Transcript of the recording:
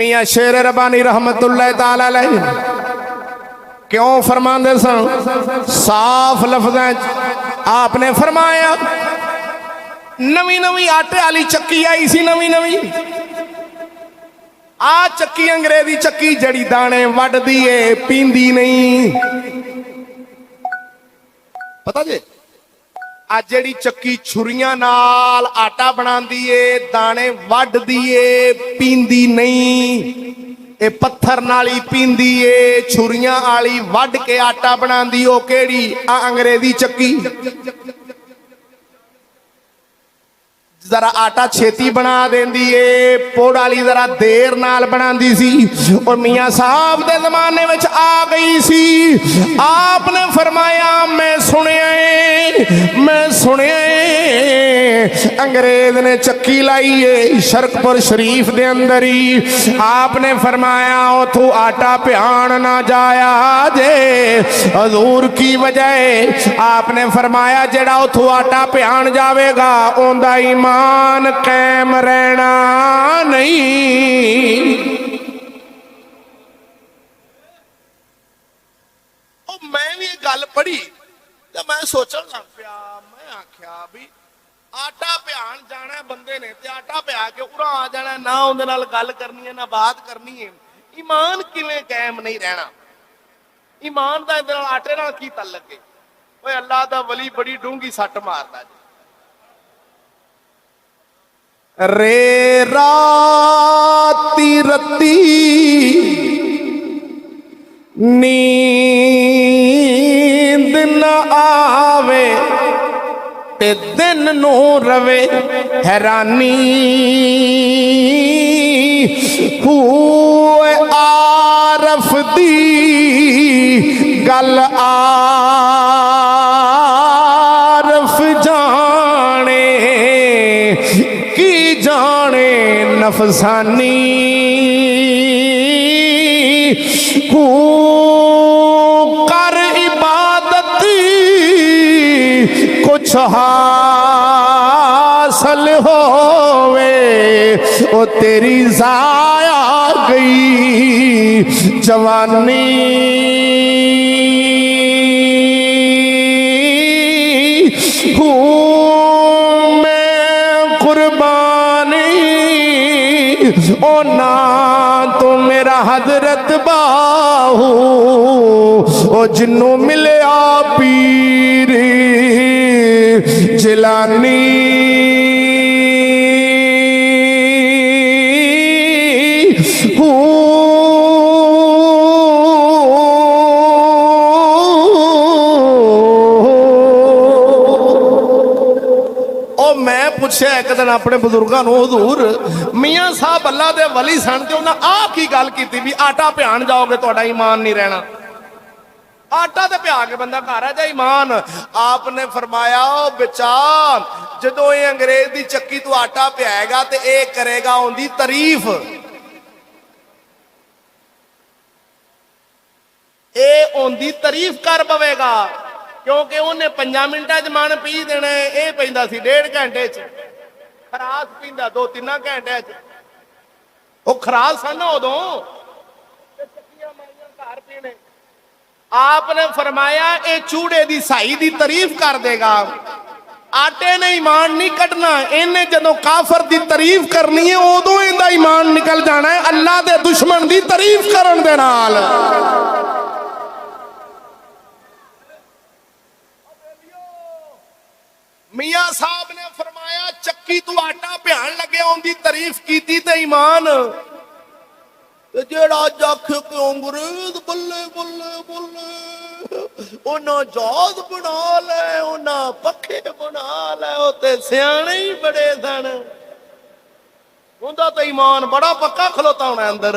मियां शेर रब्बानी रहमतुल्लाह ताला अलैह क्यों फरमाते सन, साफ लफ्ज़ां आपने फरमाया, नवी नवी आटे वाली चक्की आई सी, नवी नवी आ चक्की अंग्रेजी चक्की जड़ी दाने वड्डदी है, पींदी नहीं। पता जे आ जड़ी चक्की छुरियां नाल आटा बनांदी है, दाने वड्डदी है, पींदी नहीं। ए पत्थर नाल ही पींदी है, छुरियां आली वड्ड के आटा बनांदी। ओ केड़ी? आ अंग्रेजी चक्की। जरा आटा छेती बना देंदी है, पोड़ वाली जरा देर नाल बनांदी सी। और मियां साहब दे जमाने में आ गई सी। आपने फरमाया, मैं सुनिया अंग्रेज ने चक्की लाई है शरकपुर शरीफ दे अंदर ही। आपने फरमाया उथू आटा प्यान ना जाया जे, हजूर की वजह। आपने फरमाया जेड़ा उथू आटा प्यान जावेगा ओंदा ईमान कायम रहना नहीं। मैं भी गल पढ़ी तो मैं सोचन लग पिया, मैं आख्या भी आटा प्यान जाना बंदे ने ते आटा प्या के उरा आ जाना, ना उहदे नाल गल करनी है ना बात करनी है। ईमान किवें कायम नहीं रहना? ईमान दा इहदे नाल आटे नाल की तल्लक है? ओए अल्लाह दा वली बड़ी डूंगी सट मारदा जी। रे राती रती नींद न आवे ते दिन नू रवे हैरानी। हुए आरफ दी गल आरफ जाने की जाने नफसानी। कर इबादत कुछ हासिल होवे, ओ तेरी जाया गई जवानी। मैं कुर्बानी ओ ना तो मेरा हजरत बाहू ओ जिन्नू मिलया पीर जिलानी। पुछया एक दिन अपने बुजुर्गों को, हजूर मियां साहब अल्लाह दे वली सन ते उन्हां आ की गल कीती भी आटा प्यान जाओगे तुहाडा ईमान नहीं रहना? आटा ते प्या के बंदा घर आ जाए ईमान। आपने फरमाया बचा जदों ये अंग्रेज दी चक्की तू आटा प्याएगा ते ए करेगा उनदी तारीफ। ए उनदी तारीफ कर पवेगा क्योंकि उन्हें 5 मिनटां च मन पी देना। ये पैंदा सी 1.5 घंटे च, खरास पींदा 2-3 घंटे च। वो खरास सन उदों चक्कियां मारियां घर पीने। आपने फरमाया ये चूड़े दी साई दी तारीफ कर देगा, आटे ने ईमान नहीं कढ़ना। इन्हें जदों काफर दी तारीफ करनी है उदों इहदा ईमान निकल जाना है अल्लाह दे दुश्मन दी तारीफ करन दे नाल। मियां साहब ने फरमाया चक्की तू आटा प्यान लगे उनकी तारीफ की ते ईमान। जेड़ा जख के अंग्रेज बल्ले बल्ले बल्ले उन्हें जहाज बना ले, उन्हें पखे बना ले, ते सियाने ही बड़े सन। उनका तो ईमान बड़ा पक्का खलोता होना अंदर।